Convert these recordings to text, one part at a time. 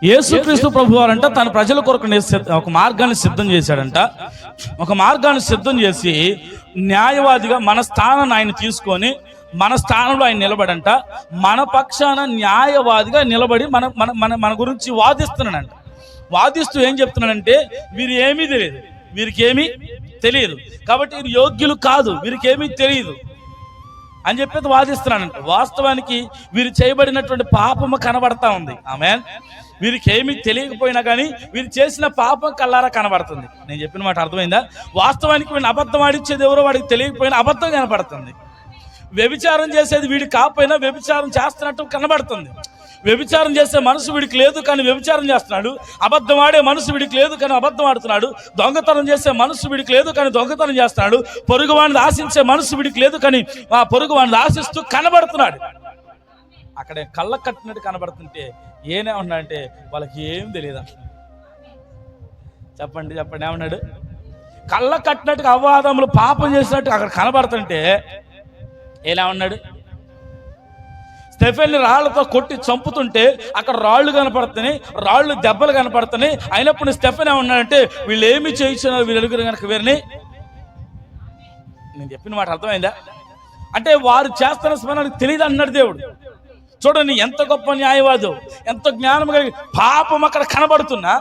యేసుక్రీస్తు ప్రభువారంట తన ప్రజల కొరకు ఒక మార్గాన్ని సిద్ధం చేశాడంట. ఒక మార్గాన్ని సిద్ధం చేసి న్యాయవాదిగా మన స్థానాన్ని ఆయన తీసుకొని మన స్థానంలో ఆయన నిలబడంట. మన పక్షాన న్యాయవాదిగా నిలబడి మన మన మన మన గురించి వాదిస్తున్నాడంట. వాదిస్తూ ఏం చెప్తున్నాడంటే, వీరు ఏమీ తెలియదు, వీరికి ఏమీ తెలియదు కాబట్టి వీరు యోగ్యులు కాదు, వీరికి ఏమీ తెలియదు అని చెప్పేది వాదిస్తున్నానంట. వాస్తవానికి వీరు చేయబడినటువంటి పాపము కనబడతా ఉంది. ఆమేన్. వీరికి ఏమీ తెలియకపోయినా కానీ వీరు చేసిన పాపం కల్లారా కనబడుతుంది. నేను చెప్పిన మాట అర్థమైందా? వాస్తవానికి వీడిని అబద్ధం ఆడిచ్చేది ఎవరో వాడికి తెలియకపోయినా అబద్ధం కనబడుతుంది. వ్యభిచారం చేసేది వీడికి కాకపోయినా వ్యభిచారం చేస్తున్నట్టు కనబడుతుంది. వ్యభిచారం చేసే మనసు వీడికి లేదు కానీ వ్యభిచారం చేస్తున్నాడు. అబద్ధం ఆడే మనసు వీడికి లేదు కానీ అబద్ధం ఆడుతున్నాడు. దొంగతనం చేసే మనసు వీడికి లేదు కానీ దొంగతనం చేస్తున్నాడు. పొరుగువాడిని ఆశించే మనసు వీడికి లేదు కానీ ఆ పొరుగువాడిని ఆశిస్తూ కనబడుతున్నాడు. అక్కడ కళ్ళ కట్టినట్టు కనబడుతుంటే ఏమన్నాడంటే, వాళ్ళకి ఏం తెలియదు. చెప్పండి ఏమన్నాడు? కళ్ళ కట్టినట్టుగా అవాదములు పాపం చేసినట్టు అక్కడ కనబడుతుంటే ఏమన్నాడు? స్టెఫెన్ని రాళ్లతో కొట్టి చంపుతుంటే అక్కడ రాళ్ళు కనపడుతున్నాయి, రాళ్ళు దెబ్బలు కనపడుతున్నాయి. అయినప్పుడు స్టెఫెన్ ఏమన్నాడంటే, వీళ్ళు ఏమి చేయించినారు వీళ్ళు ఎలుగురు కనుక వీరిని. నేను చెప్పిన మాట అర్థమైందా? అంటే వారు చేస్తున్న స్మరణకు తెలియదు అన్నాడు దేవుడు. చూడండి ఎంత గొప్ప న్యాయవాదు, ఎంత జ్ఞానం కలిగి. పాపం అక్కడ కనబడుతున్నా,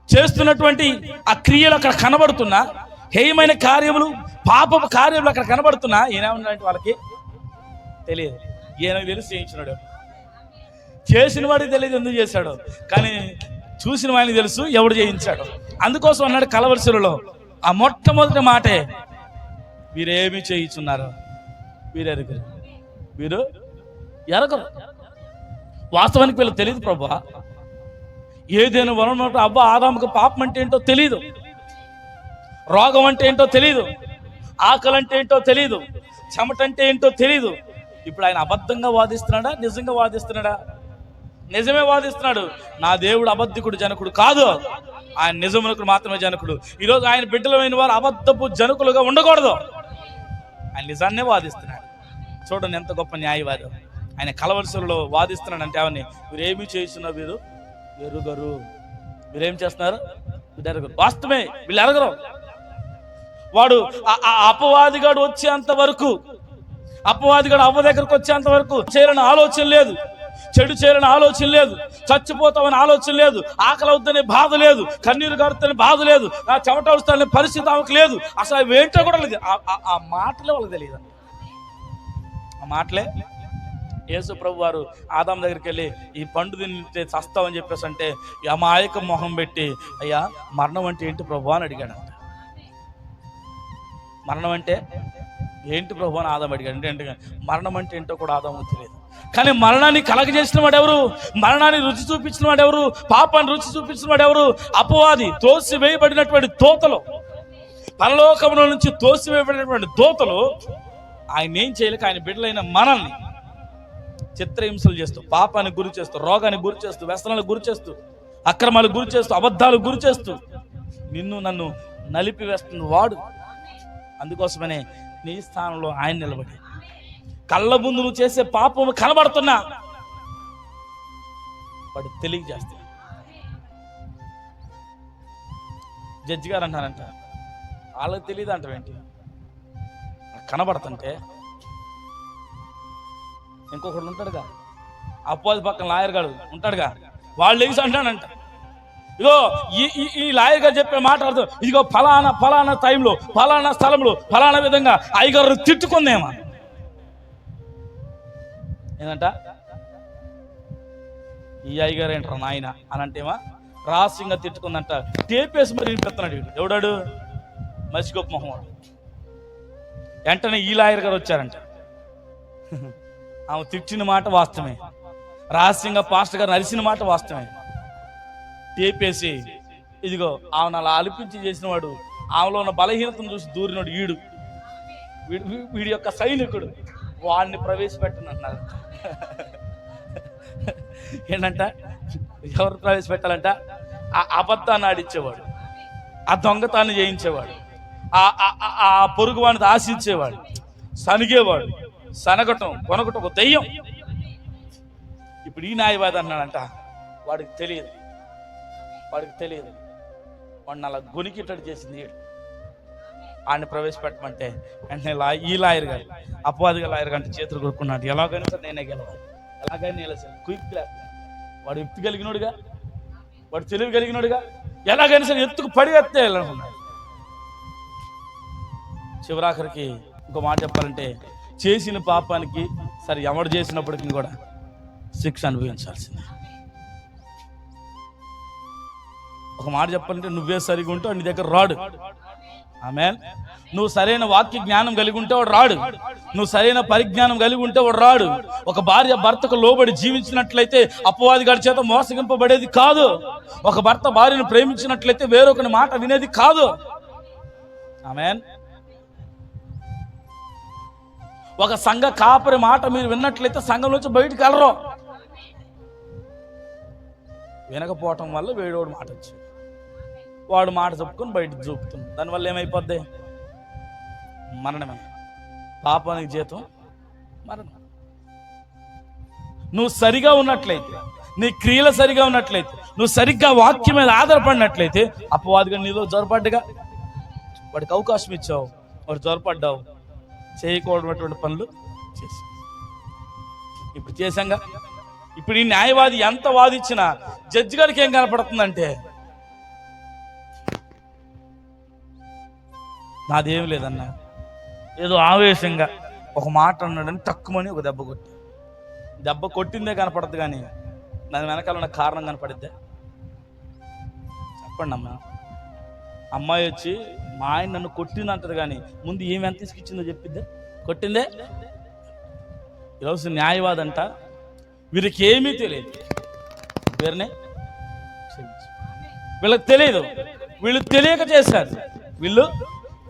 చేస్తున్నటువంటి ఆ క్రియలు అక్కడ కనబడుతున్నా, హేయమైన కార్యములు పాపపు కార్యములు అక్కడ కనబడుతున్నా ఏమన్నాడంటే వాళ్ళకి తెలియదు. ఈయనకు తెలిసి చేయించినాడు. చేసిన వాడికి తెలియదు ఎందుకు చేశాడు, కానీ చూసిన వాడికి తెలుసు ఎవడు చేయించాడు. అందుకోసం అన్నాడు కలవరిశిలలో ఆ మొట్టమొదటి మాటే, వీరేమి చేయించున్నారు, వీరు ఎరగరు. వాస్తవానికి వీళ్ళు తెలియదు ప్రభువా. ఏదైనా వరం అబ్బా ఆదాముకు పాపం అంటే ఏంటో తెలియదు, రోగం అంటే ఏంటో తెలియదు, ఆకలి అంటే ఏంటో తెలియదు, చెమట అంటే ఏంటో తెలియదు. ఇప్పుడు ఆయన అబద్ధంగా వాదిస్తున్నాడా నిజంగా వాదిస్తున్నాడా? నిజమే వాదిస్తున్నాడు. నా దేవుడు అబద్ధికుడు జనకుడు కాదు, ఆయన నిజమునకుడు మాత్రమే జనకుడు. ఈరోజు ఆయన బిడ్డలమైన వారు అబద్ధపు జనకులుగా ఉండకూడదు. ఆయన నిజాన్నే వాదిస్తున్నాడు. చూడండి ఎంత గొప్ప న్యాయవాది. ఆయన కలవరిశిలలో వాదిస్తున్నాడు. అంటే వీరేమి చేస్తున్నారు, వీరు ఎరుగరు. వీరేం చేస్తున్నారు, వీరు ఎరగరు. వాస్తవమే, వీళ్ళు ఎరగరు. వాడు అపవాదిగాడు వచ్చేంత వరకు, అపవాదిగాడు అవ్వ దగ్గరకు వచ్చేంత వరకు చేయాలని ఆలోచన లేదు, చెడు చేయాలని ఆలోచన లేదు, చచ్చిపోతామని ఆలోచన లేదు, ఆకలి అవుతుందనే బాధ లేదు, కన్నీరు గారుతుందనే బాధ లేదు, నా చెమట వస్తుందనే పరిస్థితి ఆమెకు లేదు. అసలు అవి ఏంటో కూడా లేదు. ఆ మాటలే వాళ్ళకి తెలియదు. ఆ మాటలే. యేసు ప్రభు వారు ఆదాం దగ్గరికి వెళ్ళి ఈ పండు తింటే చస్తావని చెప్పేసి అంటే అమాయక మొహం పెట్టి, అయ్యా మరణం అంటే ఏంటి ప్రభు అని అడిగాడంట. మరణం అంటే ఏంటి ప్రభు అని ఆదాం అడిగాడు. అంటే మరణం అంటే ఏంటో కూడా ఆదాము తెలియదు. కానీ మరణాన్ని కలగజేసిన వాడు ఎవరు? మరణాన్ని రుచి చూపించిన వాడు ఎవరు? పాపాన్ని రుచి చూపించిన వాడు ఎవరు? అపవాది. తోసి వేయబడినటువంటి దోతలు, పరలోకముల నుంచి తోసి వేయబడినటువంటి దోతలు ఆయన ఏం చేయలేక ఆయన బిడ్డలైన మనల్ని చిత్రహింసలు చేస్తూ, పాపానికి గురి చేస్తూ, రోగానికి గురి చేస్తూ, వ్యసనాలకు గురి చేస్తూ, అక్రమాలకు గురి చేస్తూ, అబద్ధాలకు గురి చేస్తూ నిన్ను నన్ను నలిపివేస్తుంది వాడు. అందుకోసమనే నీ స్థానంలో ఆయన నిలబడి కళ్ళ ముందు నువ్వు చేసే పాపము కనబడుతున్నా వాడు తెలియజేస్తాడు. జడ్జి గారు అంటారంట, వాళ్ళకి తెలియదు అంటావేంటి, కనబడుతుంటే. ఇంకొకడు ఉంటాడుగా, అపోజ్ పక్కన లాయర్ గారు ఉంటాడుగా, వాళ్ళు లేచి అంటాడంట, ఇగో ఈ లాయర్ గారు చెప్పే మాట అర్థం, ఇదిగో ఫలానా టైంలో ఫలానా స్థలంలో ఫలానా విధంగా అయ్యగారు తిట్టుకుందేమా ఏంటంట, ఈ అయ్యగారు ఏంటారు నాయన అని అంటేమా రహస్యంగా తిట్టుకుందంట. టేపేసి మరి వినిపిస్తున్నాడు. ఎవడాడు? మసిగొప్ప మొహం. వెంటనే ఈ లాయర్ గారు వచ్చారంట. ఆమె తిట్టిన మాట వాస్తవమే, రహస్యంగా పాస్టర్ గారు అరిసిన మాట వాస్తవమే. టేపేసి ఇదిగో ఆమెను అలా అలిపించి చేసిన వాడు, ఆమెలో ఉన్న బలహీనతను చూసి దూరినోడు వీడి యొక్క సైనికుడు, వాడిని ప్రవేశపెట్టనంటున్నారు. ఏంటంట, ఎవరు ప్రవేశపెట్టాలంట? ఆ అబద్ధాన్ని ఆడిచ్చేవాడు, ఆ దొంగతాన్ని చేయించేవాడు, ఆ పొరుగు వాడిని ఆశించేవాడు, సనిగేవాడు, సనగటం కొనగటం ఒక దెయ్యం. ఇప్పుడు ఈ న్యాయవాది అన్నాడంట, వాడికి తెలియదు వాడిని అలా గొనికిట్టడి చేసింది ఆయన ప్రవేశపెట్టమంటే వెంటనే ఈ లాయర్ గారు, అపవాదిగా లాయర్ గారు చేతులు కొనుక్కున్నాడు. ఎలాగైనా సరే నేనే గెలవాలి, ఎలాగైనా నిలసాను. క్విక్ వాడు యుక్తి కలిగినోడుగా, వాడు తెలివి కలిగినోడుగా, ఎలాగైనా సరే ఎత్తుకు పడిగెత్తే వెళ్ళనుకున్నాడు. చివరాఖరికి ఇంకో మాట చెప్పాలంటే, చేసిన పాపానికి సరే ఎవడు చేసినప్పటికీ కూడా శిక్ష అనుభవించాల్సిందే. ఒక మాట చెప్పాలంటే, నువ్వే సరిగా ఉంటే నీ దగ్గర రాడు. ఆమేన్. నువ్వు సరైన వాక్య జ్ఞానం కలిగి ఉంటే వాడు రాడు. నువ్వు సరైన పరిజ్ఞానం కలిగి ఉంటే వాడు రాడు. ఒక భార్య భర్తకు లోబడి జీవించినట్లయితే అపవాది గారి చేత మోసగింపబడేది కాదు. ఒక భర్త భార్యను ప్రేమించినట్లయితే వేరొకరి మాట వినేది కాదు. ఆమేన్. ఒక సంఘ కాపరి మాట మీరు విన్నట్లయితే సంఘం నుంచి బయటికి వెళ్ళరు. వినకపోవటం వల్ల వేడోడు మాట వచ్చింది, వాడు మాట చెప్పుకొని బయటకు చూపుతుంది. దానివల్ల ఏమైపోద్ది? మరణమే. పాపానికి జీతం మరణం. నువ్వు సరిగా ఉన్నట్లయితే, నీ క్రియలు సరిగా ఉన్నట్లయితే, నువ్వు సరిగ్గా వాక్యం మీద ఆధారపడినట్లయితే అపవాదిగా నీలో జొరపడ్డగా వాడికి అవకాశం ఇచ్చావు, వాడు జొరపడ్డావు, చేయకూడనటువంటి పనులు చేసి ఇప్పుడు చేశాంగా. ఇప్పుడు ఈ న్యాయవాది ఎంత వాదించినా జడ్జి గారికి ఏం కనపడుతుందంటే, నాదేం లేదన్నా, ఏదో ఆవేశంగా ఒక మాట అన్నాడని తక్కువని ఒక దెబ్బ కొట్టిందే కనపడద్దు, కానీ దాని వెనకాల ఉన్న కారణం కనపడిద్దే? చెప్పండి అమ్మా. అమ్మాయి వచ్చి మా ఆయన నన్ను కొట్టింది అంటది, కానీ ముందు ఏమి ఎంత తీసుకొచ్చిందో చెప్పిద్దే? కొట్టిందే. ఈరోజు న్యాయవాది అంట, వీరికి ఏమీ తెలియదు, వీరినే వీళ్ళకి తెలియదు, వీళ్ళు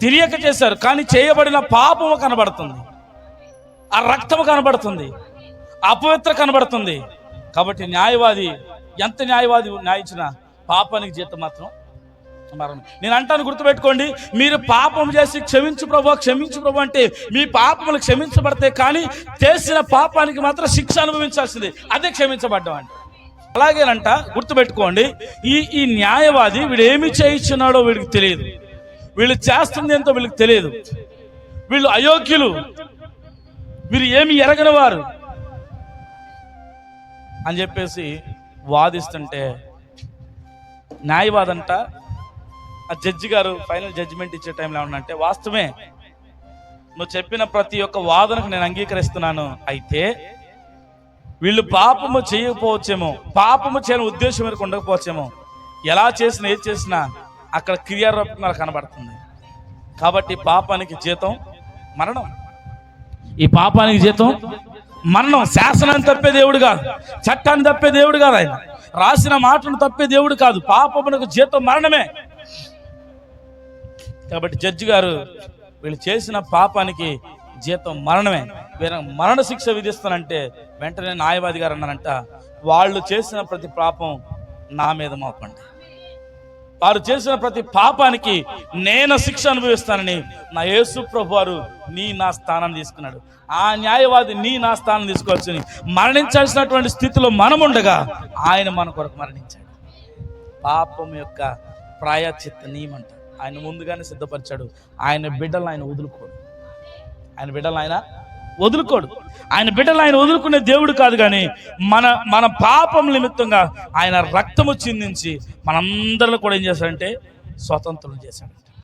తెలియక చేశారు, కానీ చేయబడిన పాపము కనబడుతుంది, ఆ రక్తము కనబడుతుంది, అపవిత్ర కనబడుతుంది. కాబట్టి న్యాయవాది ఎంత న్యాయించిన పాపానికి జీతం మాత్రం మరణం. నేను అంటాను, గుర్తుపెట్టుకోండి, మీరు పాపం చేసి క్షమించు ప్రభు అంటే మీ పాపములు క్షమించబడతాయి, కానీ చేసిన పాపానికి మాత్రం శిక్ష అనుభవించాల్సింది. అదే క్షమించబడ్డం అంటే. అలాగేనంట, గుర్తుపెట్టుకోండి, ఈ న్యాయవాది వీడు ఏమి చేయించున్నాడో వీడికి తెలియదు, వీళ్ళు చేస్తుంది ఎంతో వీళ్ళకి తెలియదు, వీళ్ళు అయోగ్యులు, వీరు ఏమి ఎరగని వారు అని చెప్పేసి వాదిస్తుంటే, న్యాయవాదంట ఆ జడ్జి గారు ఫైనల్ జడ్జిమెంట్ ఇచ్చే టైంలో ఏమన్నంటే, వాస్తవమే, నువ్వు చెప్పిన ప్రతి ఒక్క వాదనకు నేను అంగీకరిస్తున్నాను, అయితే వీళ్ళు పాపము చేయకపోవచ్చేమో, పాపము చేయని ఉద్దేశం మేరకు ఉండకపోవచ్చేమో, ఎలా చేసినా ఏది చేసినా అక్కడ క్రియారూపంగా కనబడుతుంది. కాబట్టి పాపానికి జీతం మరణం. ఈ పాపానికి జీతం మరణం. శాసనాన్ని తప్పే దేవుడు కాదు, చట్టాన్ని తప్పే దేవుడు కాదు, ఆయన రాసిన మాటను తప్పే దేవుడు కాదు. పాపమునకు జీతం మరణమే. కాబట్టి జడ్జి గారు వీళ్ళు చేసిన పాపానికి జీతం మరణమే, వీళ్ళకి మరణ శిక్ష విధిస్తానంటే వెంటనే న్యాయవాది గారు అన్నారంట, వాళ్ళు చేసిన ప్రతి పాపం నా మీద మోపండి, వారు చేసిన ప్రతి పాపానికి నేను శిక్ష అనుభవిస్తానని నా యేసు ప్రభు వారు నా స్థానం తీసుకున్నాడు. ఆ న్యాయవాది నా స్థానం తీసుకోవచ్చని మరణించాల్సినటువంటి స్థితిలో మనముండగా ఆయన మన కొరకు మరణించాడు. పాపం యొక్క ప్రాయశ్చిత్త నియమంట ఆయన ముందుగానే సిద్ధపరిచాడు. ఆయన బిడ్డలు ఆయన వదులుకోడు, ఆయన బిడ్డలు ఆయన వదులుకునే దేవుడు కాదు, కానీ మన పాపం నిమిత్తంగా ఆయన రక్తము చిందించి మనందరిలో కూడా ఏం చేశాడంటే స్వతంత్రం చేశాడు.